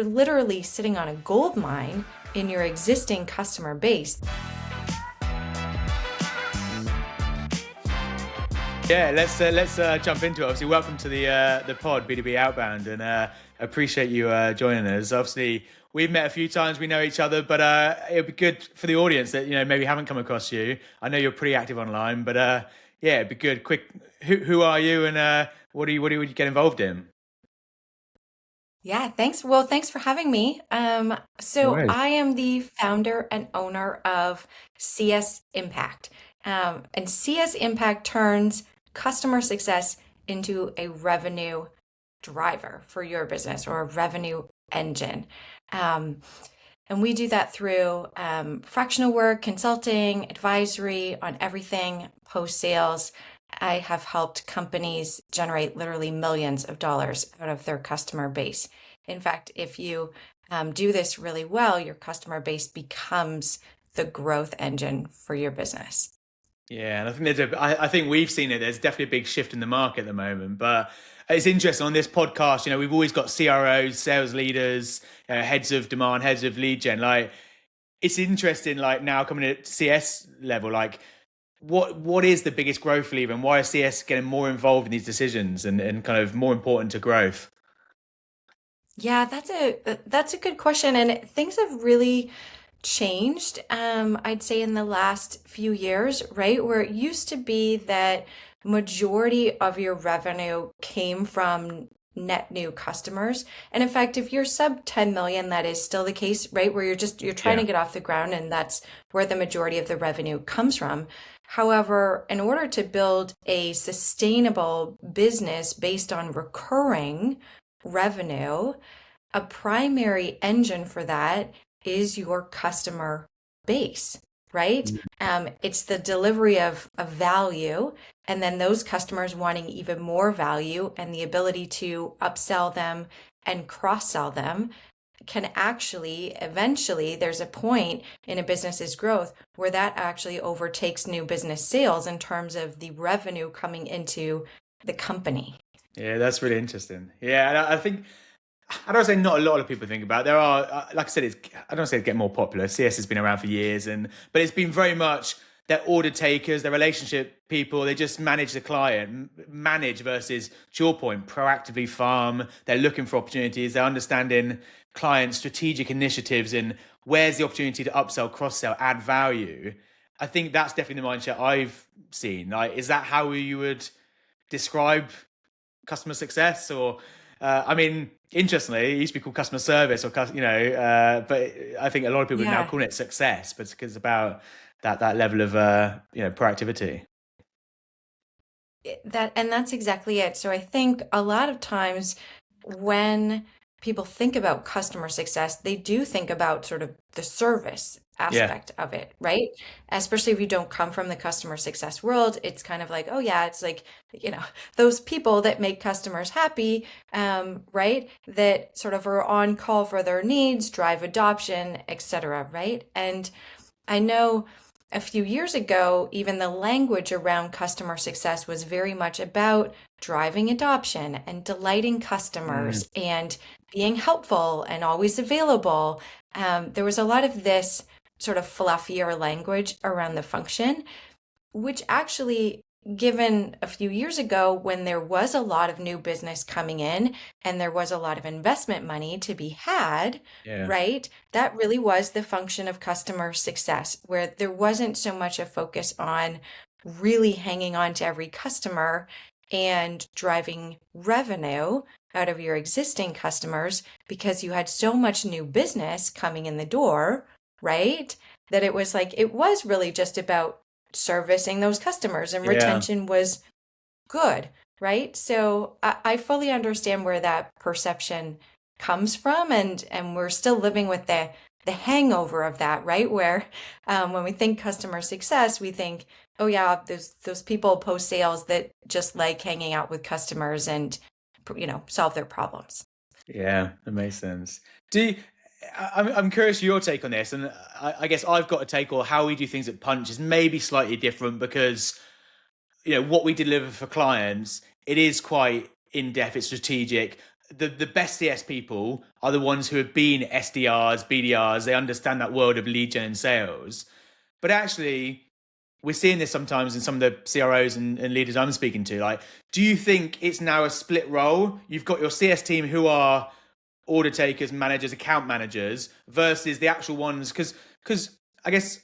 You're literally sitting on a gold mine in your existing customer base. Yeah, let's jump into it. Obviously, welcome to the pod B2B Outbound, and appreciate you joining us. Obviously, we've met a few times, we know each other, but it'd be good for the audience that maybe haven't come across you. I know you're pretty active online, but yeah, it'd be good. Quick, who are you, and what do you get involved in? Yeah, thanks. Well, thanks for having me. No So worries. I am the founder and owner of CS Impact. And CS Impact turns customer success into a revenue driver for your business or a revenue engine. Um, and we do that through fractional work, consulting, advisory on everything post sales. I have helped companies generate literally millions of dollars out of their customer base. In fact, if you do this really well, your customer base becomes the growth engine for your business. Yeah, and I think I think we've seen it. There's definitely a big shift in the market at the moment, but it's interesting on this podcast. We've always got CROs, sales leaders, heads of demand, heads of lead gen. Like, it's interesting. Like now coming at CS level, like what is the biggest growth lever, and why is CS getting more involved in these decisions and kind of more important to growth? Yeah, that's a good question, and things have really changed. I'd say in the last few years, right? Where it used to be that majority of your revenue came from net new customers. And in fact, if you're sub 10 million, that is still the case, right? Where you're trying Yeah. to get off the ground, and that's where the majority of the revenue comes from. However, in order to build a sustainable business based on recurring revenue, a primary engine for that is your customer base, right? It's the delivery of value, and then those customers wanting even more value and the ability to upsell them and cross sell them can actually eventually, there's a point in a business's growth where that actually overtakes new business sales in terms of the revenue coming into the company. Yeah, that's really interesting. Yeah, and I think I don't say not a lot of people think about it. There are, like I said, I don't say it's getting more popular. CS has been around for years, but it's been very much they're order takers, they're relationship people. They just manage the client, manage versus to your point, proactively farm. They're looking for opportunities. They're understanding client strategic initiatives and where's the opportunity to upsell, cross sell, add value. I think that's definitely the mindset I've seen. Like, is that how you would describe customer success? Or I mean, interestingly, it used to be called customer service, or but I think a lot of people are now Yeah. calling it success, but it's about that level of proactivity. That's exactly it. So I think a lot of times when people think about customer success, they do think about sort of the service Yeah. aspect of it, right? Especially if you don't come from the customer success world, it's kind of like, oh yeah, it's like, you know, those people that make customers happy, right? That sort of are on call for their needs, drive adoption, etc., right? And I know a few years ago, even the language around customer success was very much about driving adoption and delighting Mm. customers and being helpful and always available. There was a lot of this sort of fluffier language around the function, which actually, given a few years ago when there was a lot of new business coming in and there was a lot of investment money to be had, Yeah. right? That really was the function of customer success, where there wasn't so much a focus on really hanging on to every customer and driving revenue out of your existing customers because you had so much new business coming in the door, right? That it was like, it was really just about servicing those customers, and Yeah. retention was good, right? So I fully understand where that perception comes from, and we're still living with the hangover of that, right? Where when we think customer success, we think, oh yeah, there's those people post sales that just like hanging out with customers and solve their problems. Yeah, that makes sense. Do you, I'm curious your take on this, and I guess I've got a take, or how we do things at Punch is maybe slightly different because what we deliver for clients, it is quite in depth, it's strategic. the best CS people are the ones who have been SDRs, BDRs. They understand that world of lead gen and sales. But actually, we're seeing this sometimes in some of the CROs and leaders I'm speaking to. Like, do you think it's now a split role? You've got your CS team who are order takers, managers, account managers versus the actual ones. Because I guess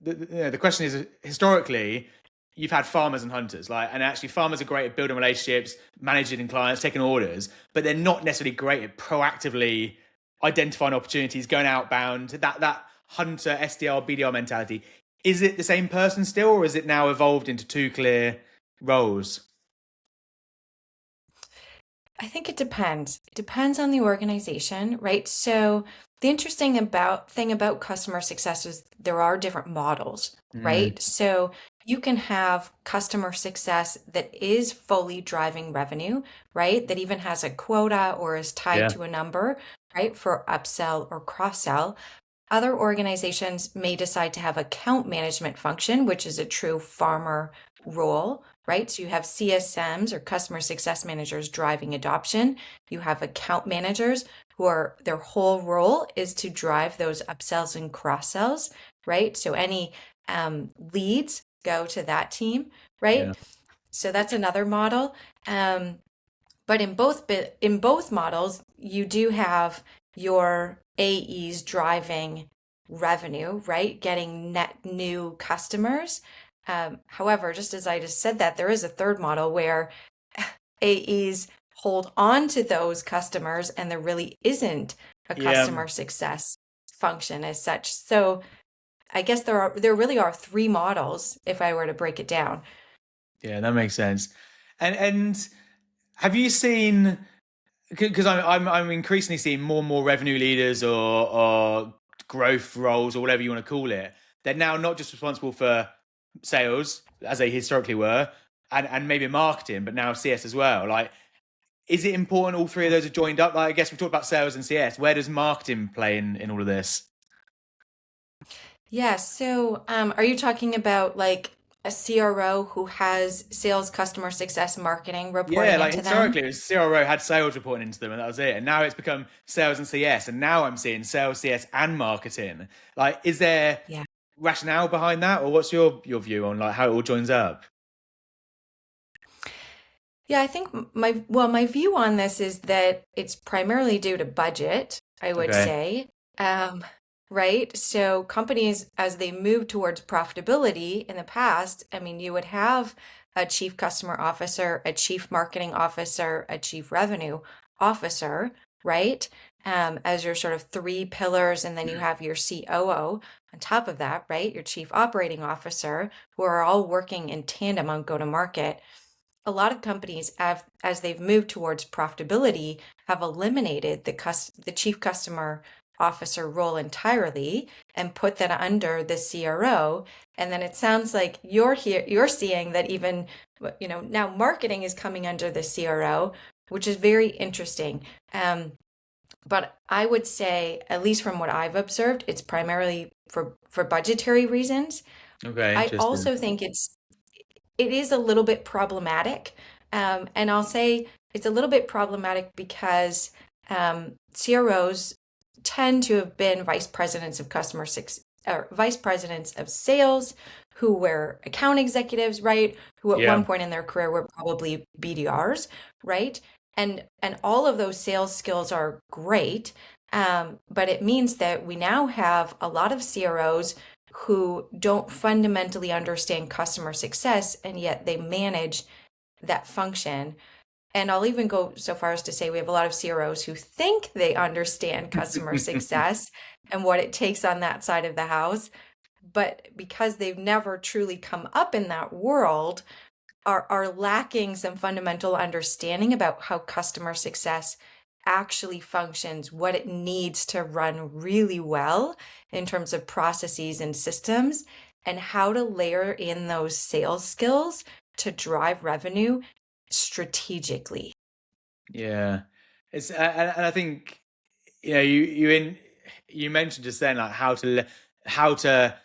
the question is, historically, you've had farmers and hunters, like, and actually farmers are great at building relationships, managing clients, taking orders, but they're not necessarily great at proactively identifying opportunities, going outbound. That hunter SDR BDR mentality. Is it the same person still, or is it now evolved into two clear roles? I think it depends. It depends on the organization, right? So the interesting about thing about customer success is there are different models, Mm, right? So you can have customer success that is fully driving revenue, right? That even has a quota or is tied yeah, to a number, right? For upsell or cross sell. Other organizations may decide to have account management function, which is a true farmer role, right? So you have CSMs or customer success managers driving adoption. You have account managers who are their whole role is to drive those upsells and cross sells, right? So any leads go to that team, yeah, right? So that's another model. Um, but in both models, you do have your AEs driving revenue, right? Getting net new customers. However, just as I just said that, there is a third model where AEs hold on to those customers and there really isn't a yeah, customer success function as such. So I guess there really are three models if I were to break it down. yeah. That makes sense. And have you seen? Because I'm increasingly seeing more and more revenue leaders or growth roles or whatever you want to call it. They're now not just responsible for sales as they historically were, and maybe marketing, but now CS as well. Like, is it important all three of those are joined up? Like, I guess we talked about sales and CS. Where does marketing play in all of this? Yeah, so are you talking about like a CRO who has sales, customer success, marketing Yeah, reporting like into them? historically, it was CRO had sales reporting into them, and that was it. And now it's become sales and CS, and now I'm seeing sales, CS, and marketing. Like, is there Yeah. rationale behind that, or what's your view on like how it all joins up? Yeah, I think my view on this is that it's primarily due to budget, I would Okay. say. Um, right? So companies, as they move towards profitability in the past, I mean, you would have a chief customer officer, a chief marketing officer, a chief revenue officer, right? As your sort of three pillars, and then you have your COO on top of that, right? Your chief operating officer, who are all working in tandem on go to market. A lot of companies have, as they've moved towards profitability, have eliminated the chief customer officer role entirely and put that under the CRO. And then it sounds like you're seeing that even, now marketing is coming under the CRO, which is very interesting. But I would say, at least from what I've observed, it's primarily for budgetary reasons. Okay, I interesting. also think it is a little bit problematic. And I'll say it's a little bit problematic because CROs tend to have been vice presidents of customer success, or vice presidents of sales, who were account executives, right? Who at one Yeah, point in their career were probably BDRs, right? And all of those sales skills are great. But it means that we now have a lot of CROs who don't fundamentally understand customer success, and yet they manage that function. And I'll even go so far as to say we have a lot of CROs who think they understand customer success and what it takes on that side of the house. But because they've never truly come up in that world, are lacking some fundamental understanding about how customer success actually functions, what it needs to run really well in terms of processes and systems, and how to layer in those sales skills to drive revenue strategically. yeah. It's and I think you mentioned just then like how to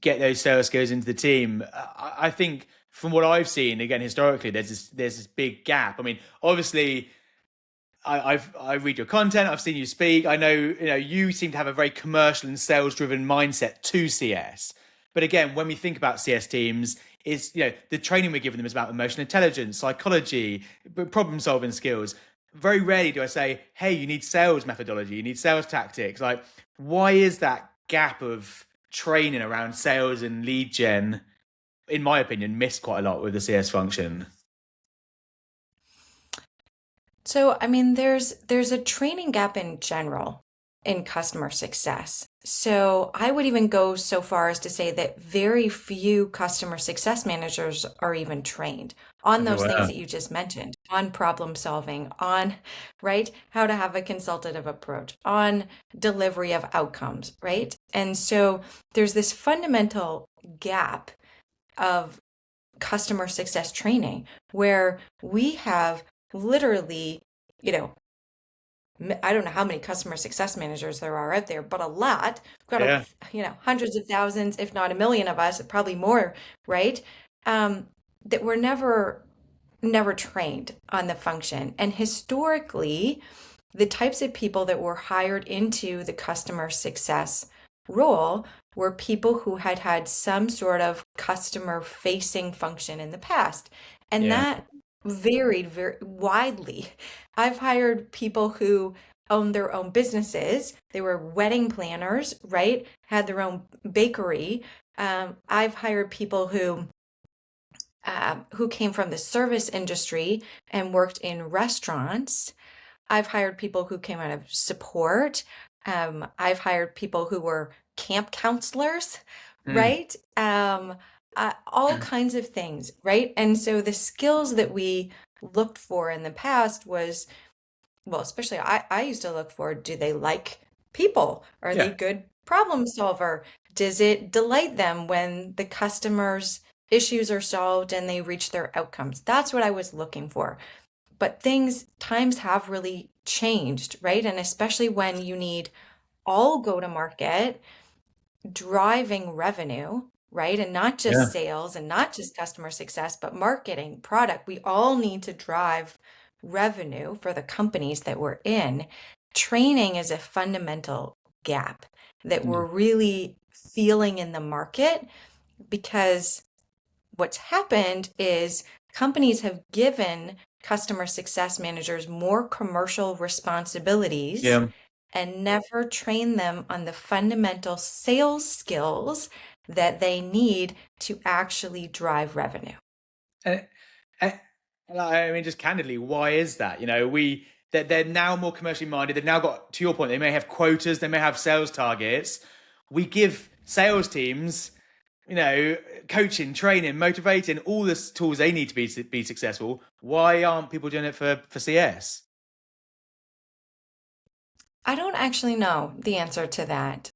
get those sales skills into the team. I think from what I've seen again historically, there's this big gap. I mean, obviously I read your content. I've seen you speak. I know, you seem to have a very commercial and sales driven mindset to CS. But again, when we think about CS teams, is the training we're giving them is about emotional intelligence, psychology, problem solving skills. Very rarely do I say, hey, you need sales methodology, you need sales tactics. Like, why is that gap of training around sales and lead gen, in my opinion, missed quite a lot with the CS function? So, I mean, there's a training gap in general in customer success. So, I would even go so far as to say that very few customer success managers are even trained on Oh, those things wow. that you just mentioned, on problem solving, on, right, how to have a consultative approach, on delivery of outcomes, right? And so there's this fundamental gap of customer success training where we have literally, you know, I don't know how many customer success managers there are out there, but a lot. We've got, Yeah. hundreds of thousands, if not a million of us, probably more, right? That were never trained on the function. And historically, the types of people that were hired into the customer success role were people who had had some sort of customer facing function in the past. And Yeah. that varied very widely. I've hired people who owned their own businesses. They were wedding planners, right? Had their own bakery. I've hired people who came from the service industry and worked in restaurants. I've hired people who came out of support. I've hired people who were camp counselors, Mm. right? All kinds of things, right? And so the skills that we looked for in the past was, well, especially I used to look for, do they like people? Are they Yeah. good problem solver? Does it delight them when the customer's issues are solved and they reach their outcomes? That's what I was looking for. But times have really changed, right? And especially when you need all go to market driving revenue, right? And not just Yeah. sales and not just customer success, but marketing, product. We all need to drive revenue for the companies that we're in. Training is a fundamental gap that we're really feeling in the market because what's happened is companies have given customer success managers more commercial responsibilities Yeah. and never train them on the fundamental sales skills that they need to actually drive revenue. And, and I mean, just candidly, why is that? They're now more commercially minded. They've now got, to your point, they may have quotas, they may have sales targets. We give sales teams, coaching, training, motivating, all the tools they need to be successful. Why aren't people doing it for CS? I don't actually know the answer to that.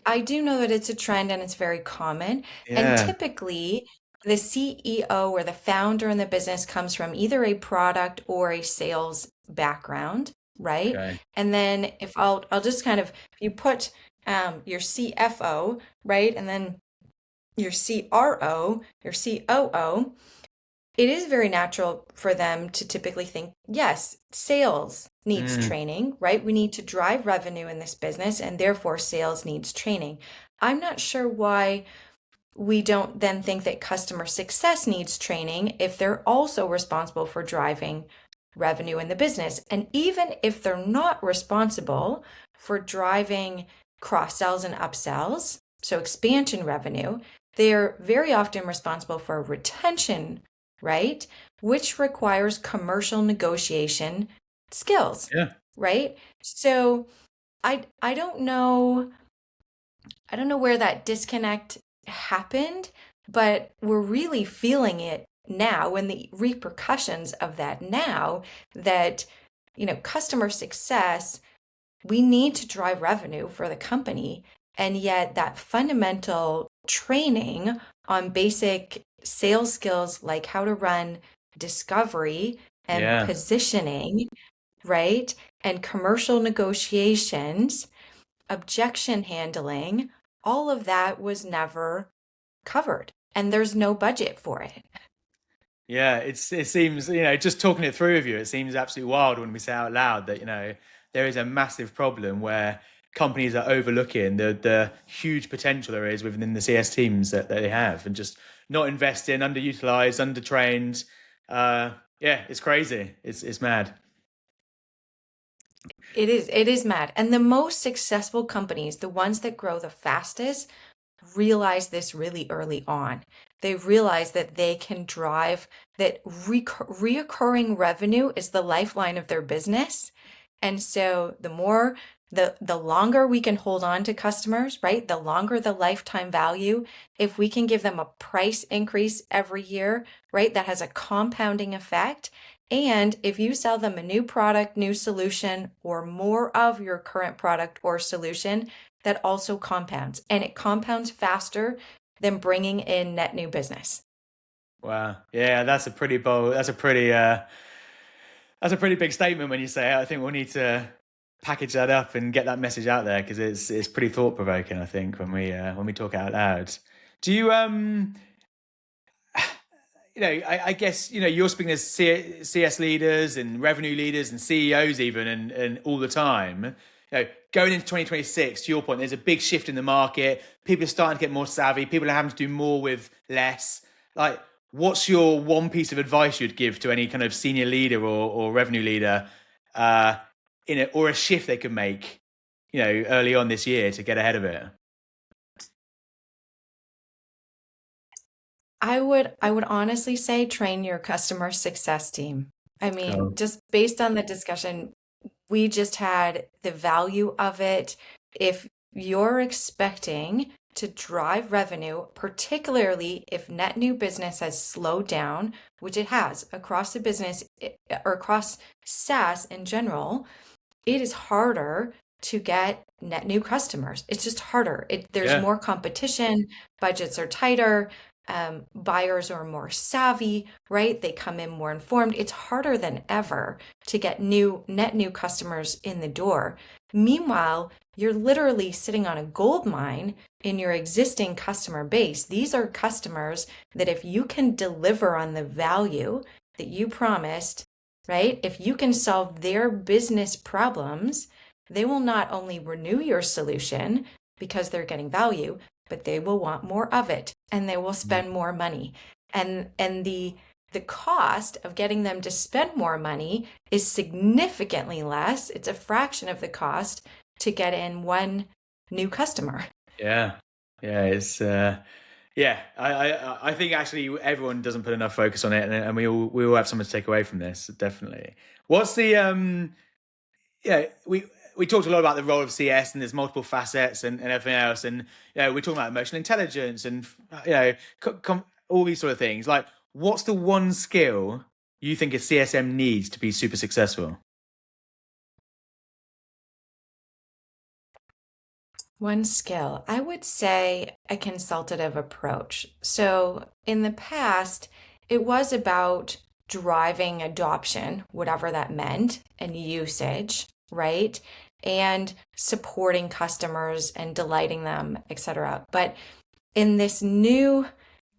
I do know that it's a trend and it's very common. And Yeah. typically, the CEO or the founder in the business comes from either a product or a sales background, right? Okay. And then if I'll just kind of you put your CFO, right, and then your CRO, your COO, it is very natural for them to typically think, yes, sales needs Mm. training, right? We need to drive revenue in this business, and therefore sales needs training. I'm not sure why we don't then think that customer success needs training if they're also responsible for driving revenue in the business. And even if they're not responsible for driving cross sells and upsells, so expansion revenue, they're very often responsible for retention, right? Which requires commercial negotiation skills, Yeah. right? So I don't know where that disconnect happened, but we're really feeling it now and the repercussions of that now that, customer success, we need to drive revenue for the company. And yet that fundamental training on basic sales skills like how to run discovery and Yeah. positioning, right? And commercial negotiations, objection handling, all of that was never covered, and there's no budget for it. Yeah, it seems, just talking it through with you, it seems absolutely wild when we say out loud that, there is a massive problem where companies are overlooking the huge potential there is within the CS teams that they have and just not investing, underutilized, undertrained. Yeah, it's crazy. It's mad. It is mad. And the most successful companies, the ones that grow the fastest, realize this really early on. They realize that they can drive that reoccurring revenue is the lifeline of their business. And so the longer we can hold on to customers, right? The longer the lifetime value, if we can give them a price increase every year, right? That has a compounding effect. And if you sell them a new product, new solution, or more of your current product or solution, that also compounds, and it compounds faster than bringing in net new business. Wow. Yeah, that's a pretty bold, that's a pretty big statement when you say it. I think we'll need to package that up and get that message out there because it's pretty thought provoking. I think when we talk out loud. Do you I guess you're speaking as CS leaders and revenue leaders and CEOs even and all the time. Going into 2026, to your point, there's a big shift in the market. People are starting to get more savvy. People are having to do more with less. Like, what's your one piece of advice you'd give to any kind of senior leader or revenue leader, uh, or a shift they could make, early on this year to get ahead of it? I would honestly say train your customer success team. I mean, Cool. just based on the discussion we just had, the value of it. If you're expecting to drive revenue, particularly if net new business has slowed down, which it has across the business or across SaaS in general, it is harder to get net new customers. It's just harder. There's Yeah. more competition, budgets are tighter, buyers are more savvy, right? They come in more informed. It's harder than ever to get net new customers in the door. Meanwhile, you're literally sitting on a gold mine in your existing customer base. These are customers that if you can deliver on the value that you promised, right? If you can solve their business problems, they will not only renew your solution because they're getting value, but they will want more of it and they will spend more money. And the cost of getting them to spend more money is significantly less. It's a fraction of the cost to get in one new customer. Yeah. Yeah. Yeah, I think actually everyone doesn't put enough focus on it, and we all have something to take away from this. Definitely. What's the Yeah, we talked a lot about the role of CS and there's multiple facets and everything else, and we're talking about emotional intelligence and all these sort of things. Like, what's the one skill you think a CSM needs to be super successful? One skill, I would say a consultative approach. So in the past, it was about driving adoption, whatever that meant, and usage, right? And supporting customers and delighting them, etc. But in this new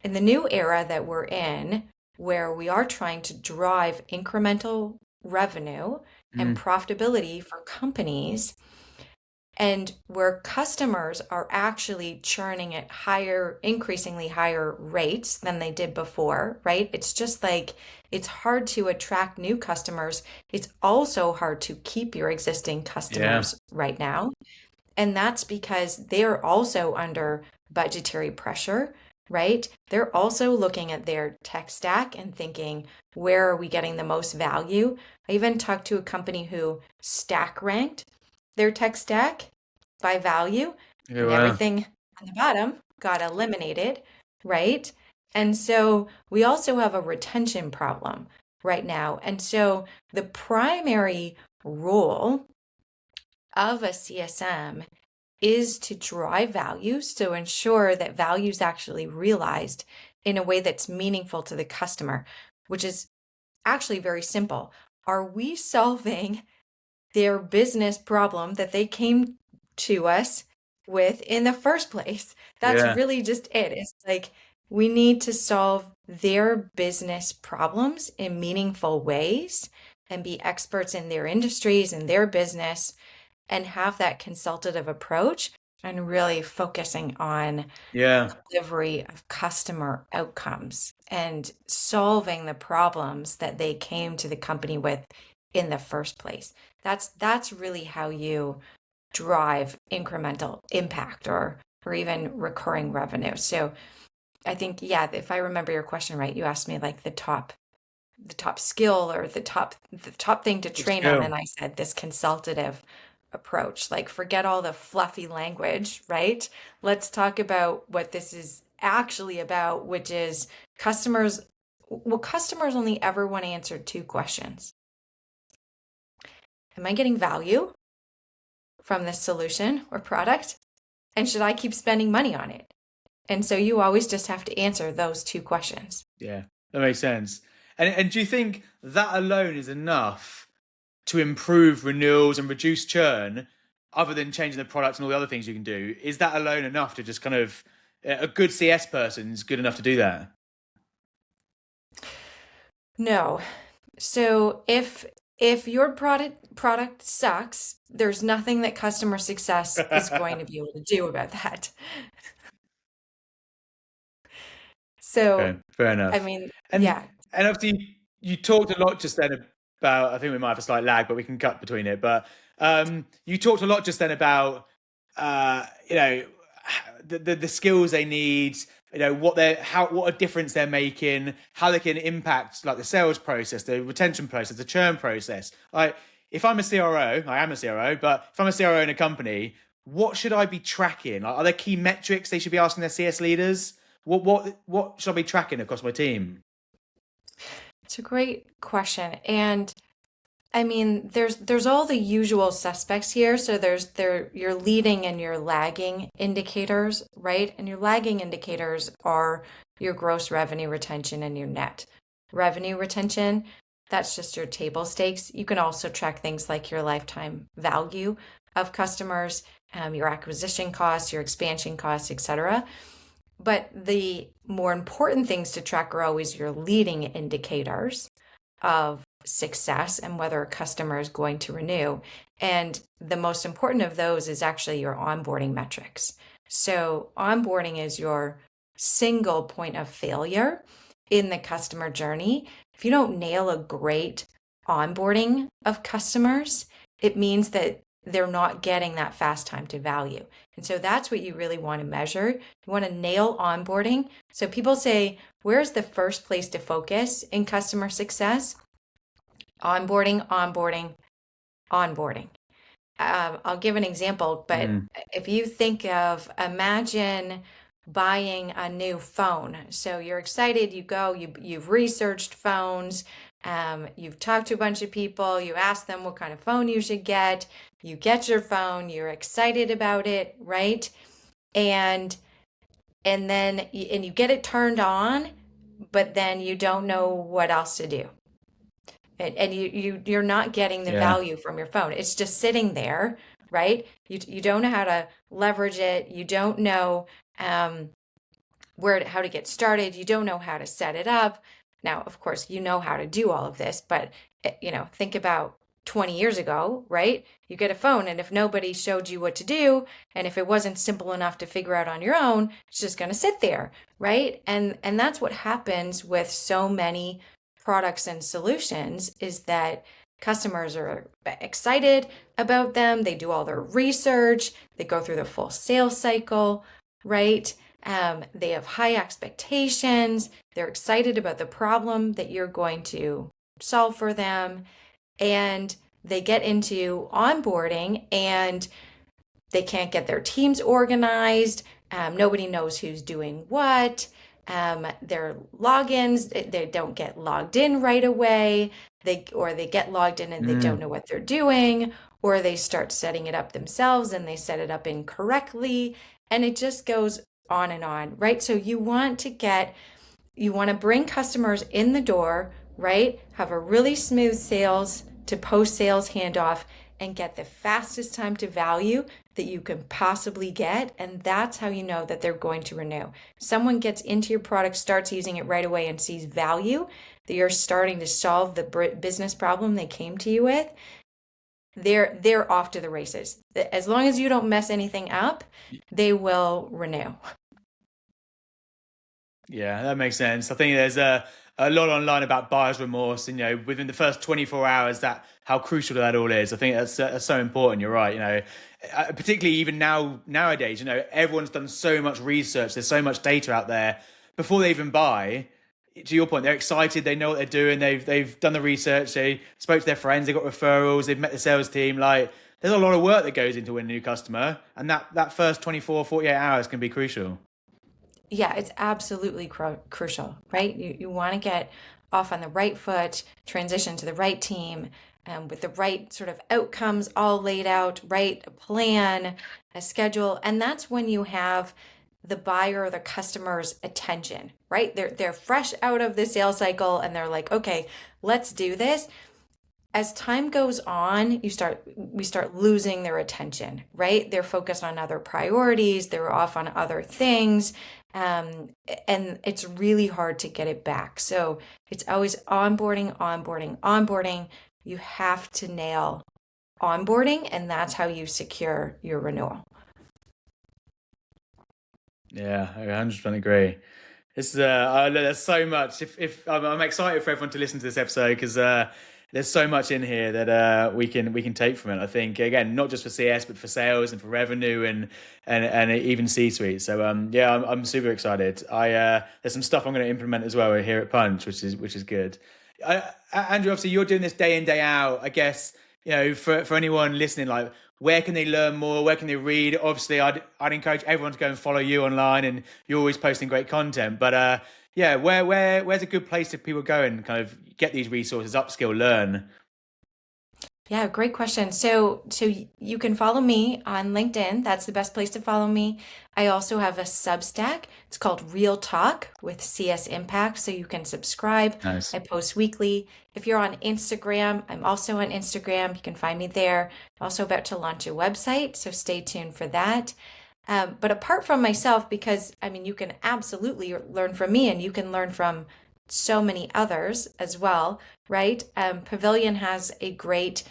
in the new era that we're in, where we are trying to drive incremental revenue and Mm, profitability for companies, and where customers are actually churning at higher, increasingly higher rates than they did before, right? It's just like it's hard to attract new customers. It's also hard to keep your existing yeah, customers right now. And that's because they're also under budgetary pressure, right? They're also looking at their tech stack and thinking, where are we getting the most value? I even talked to a company who stack ranked their tech stack by value, yeah, and wow. everything on the bottom got eliminated, right? And so we also have a retention problem right now. And so the primary role of a CSM is to drive value, so ensure that value is actually realized in a way that's meaningful to the customer, which is actually very simple. Are we solving their business problem that they came to us with in the first place? That's Yeah, really just it. It's like We need to solve their business problems in meaningful ways and be experts in their industries and their business and have that consultative approach and really focusing on Yeah. delivery of customer outcomes and solving the problems that they came to the company with in the first place. That's really how you drive incremental impact or even recurring revenue. So I think, yeah, if I remember your question right, you asked me like the top skill or the top thing to Good train on, skill. and I said this consultative approach. Like forget all the fluffy language, right? Let's talk about what this is actually about, which is customers. Well, customers only ever want to answer two questions. Am I getting value from this solution or product? And should I keep spending money on it? And so you always just have to answer those two questions. Yeah, that makes sense. And do you think that alone is enough to improve renewals and reduce churn, other than changing the product and all the other things you can do? Is that alone enough to just kind of a good CS person's good enough to do that? No. So if your product sucks, there's nothing that customer success is going to be able to do about that. So, Okay, fair I enough. mean, And yeah. and obviously you talked a lot just then about, I think we might have a slight lag, but we can cut between it. But you talked a lot just then about you know the skills they need, what a difference they're making, how they can impact like the sales process, the retention process, the churn process. Like if I'm a CRO, I am a CRO, but if I'm a CRO in a company, what should I be tracking? Like, are there key metrics they should be asking their CS leaders? What should I be tracking across my team? It's a great question. And I mean, there's all the usual suspects here. So there's your leading and your lagging indicators, right? And your lagging indicators are your gross revenue retention and your net revenue retention. That's just your table stakes. You can also track things like your lifetime value of customers, your acquisition costs, your expansion costs, etc. But the more important things to track are always your leading indicators of success and whether a customer is going to renew. And the most important of those is actually your onboarding metrics. So, onboarding is your single point of failure in the customer journey. If you don't nail a great onboarding of customers, it means that they're not getting that fast time to value. And so that's what you really want to measure. You want to nail onboarding. So people say, where's the first place to focus in customer success? Onboarding, onboarding, onboarding. I'll give an example, but Mm, if you imagine buying a new phone. So you're excited, you go, you've researched phones, you've talked to a bunch of people, you ask them what kind of phone you should get, you get your phone, you're excited about it, right? And and you get it turned on, but then you don't know what else to do. And you're not getting the yeah. value from your phone. It's just sitting there, right? You don't know how to leverage it. You don't know um, how to get started. You don't know how to set it up. Now, of course, you know how to do all of this, but think about 20 years ago, right? You get a phone, and if nobody showed you what to do, and if it wasn't simple enough to figure out on your own, it's just going to sit there, right? And that's what happens with so many products and solutions is that customers are excited about them. They do all their research. They go through the full sales cycle, right? They have high expectations. They're excited about the problem that you're going to solve for them. And they get into onboarding and they can't get their teams organized. Nobody knows who's doing what. Their logins, they don't get logged in right away. They get logged in and they don't Mm, know what they're doing, or they start setting it up themselves and they set it up incorrectly. And it just goes on, right? So you want to bring customers in the door, right? Have a really smooth sales to post sales handoff and get the fastest time to value that you can possibly get. And that's how you know that they're going to renew. Someone gets into your product, starts using it right away, and sees value, that you're starting to solve the business problem they came to you with. They're off to the races. As long as you don't mess anything up, they will renew. Yeah, that makes sense. I think there's a lot online about buyer's remorse, and within the first 24 hours, that how crucial that all is. I think that's so important. You're right. Particularly even nowadays, everyone's done so much research. There's so much data out there before they even buy. To your point, they're excited. They know what they're doing. They've done the research. They spoke to their friends. They got referrals. They've met the sales team. Like, there's a lot of work that goes into winning a new customer, and that first 24, 48 hours can be crucial. Yeah, it's absolutely crucial, right? You want to get off on the right foot, transition to the right team, with the right sort of outcomes all laid out, right? A plan, a schedule, and that's when you have the buyer or the customer's attention, right? They're fresh out of the sales cycle and they're like, okay, let's do this. As time goes on, we start losing their attention, right? They're focused on other priorities, they're off on other things, and it's really hard to get it back. So it's always onboarding, onboarding, onboarding. You have to nail onboarding, and that's how you secure your renewal. Yeah, I 100% agree. It's there's so much. If I'm excited for everyone to listen to this episode because there's so much in here that we can take from it. I think again, not just for CS but for sales and for revenue and even C-suite. So yeah, I'm super excited. There's some stuff I'm going to implement as well here at Punch, which is good. Andrew, obviously you're doing this day in day out. I guess for anyone listening, like, where can they learn more? Where can they read? Obviously, I'd encourage everyone to go and follow you online, and you're always posting great content. But yeah, where's a good place if people go and kind of get these resources, upskill, learn? Yeah, great question. So you can follow me on LinkedIn. That's the best place to follow me. I also have a Substack. It's called Real Talk with CS Impact, so you can subscribe. Nice. I post weekly. If you're on Instagram, I'm also on Instagram. You can find me there. I'm also about to launch a website, so stay tuned for that. But apart from myself, because I mean, you can absolutely learn from me and you can learn from so many others as well, right? Pavilion has a great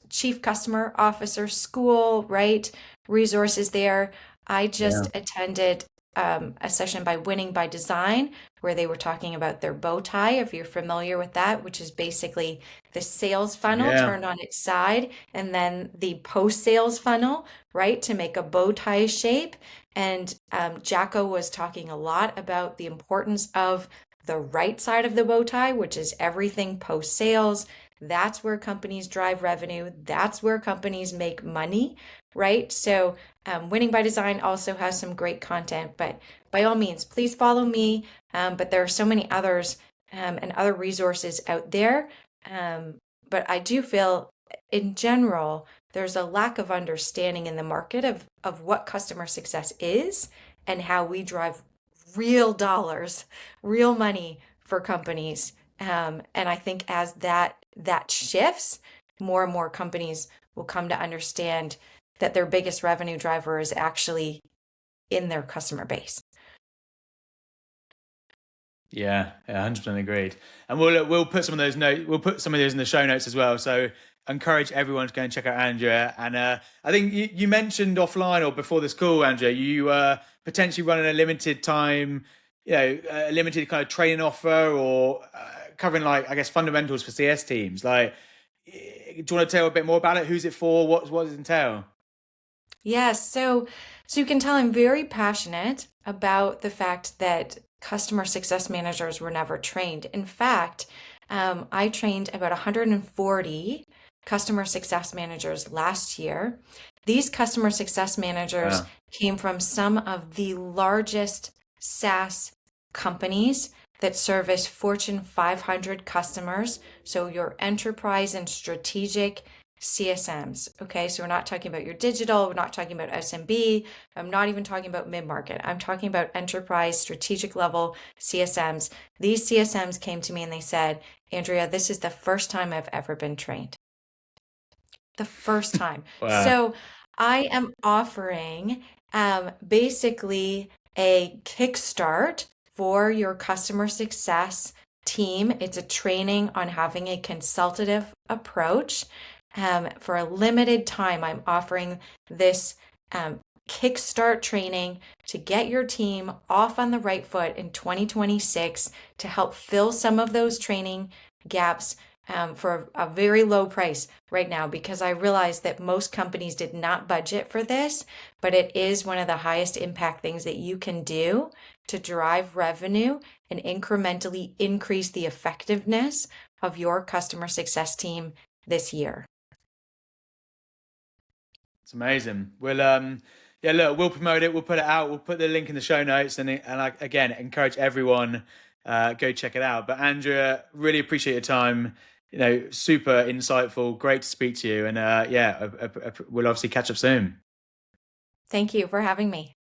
chief customer officer school, right? Resources there. I Yeah. just attended a session by Winning by Design where they were talking about their bow tie, if you're familiar with that, which is basically the sales funnel Yeah. turned on its side and then the post sales funnel, right, to make a bow tie shape. And Jacko was talking a lot about the importance of the right side of the bow tie, which is everything post sales. That's where companies drive revenue. That's where companies make money, right? So, Winning by Design also has some great content, but by all means, please follow me. But there are so many others and other resources out there. But I do feel, in general, there's a lack of understanding in the market of what customer success is and how we drive real dollars, real money for companies. And I think as that shifts, more and more companies will come to understand that their biggest revenue driver is actually in their customer base. Yeah, 100% agreed. And we'll put some of those notes. We'll put some of those in the show notes as well. So encourage everyone to go and check out Andrea. And I think you mentioned offline or before this call, Andrea, you potentially running a limited time, a limited kind of training offer or covering, like, I guess, fundamentals for CS teams. Like, do you want to tell a bit more about it? Who's it for? What does it entail? Yes, so you can tell I'm very passionate about the fact that customer success managers were never trained. In fact, I trained about 140 customer success managers last year. These customer success managers Wow. came from some of the largest SaaS companies that service Fortune 500 customers. So your enterprise and strategic CSMs. Okay, so we're not talking about your digital, we're not talking about SMB, I'm not even talking about mid-market. I'm talking about enterprise strategic level CSMs. These CSMs came to me and they said, Andrea, this is the first time I've ever been trained. The first time. Wow. So I am offering basically a kickstart for your customer success team. It's a training on having a consultative approach. For a limited time, I'm offering this kickstart training to get your team off on the right foot in 2026 to help fill some of those training gaps for a very low price right now, because I realize that most companies did not budget for this, but it is one of the highest impact things that you can do to drive revenue and incrementally increase the effectiveness of your customer success team this year. It's amazing. Yeah, look, we'll promote it. We'll put it out. We'll put the link in the show notes, and I, again, encourage everyone go check it out. But Andrea, really appreciate your time. Super insightful. Great to speak to you, and yeah, we'll obviously catch up soon. Thank you for having me.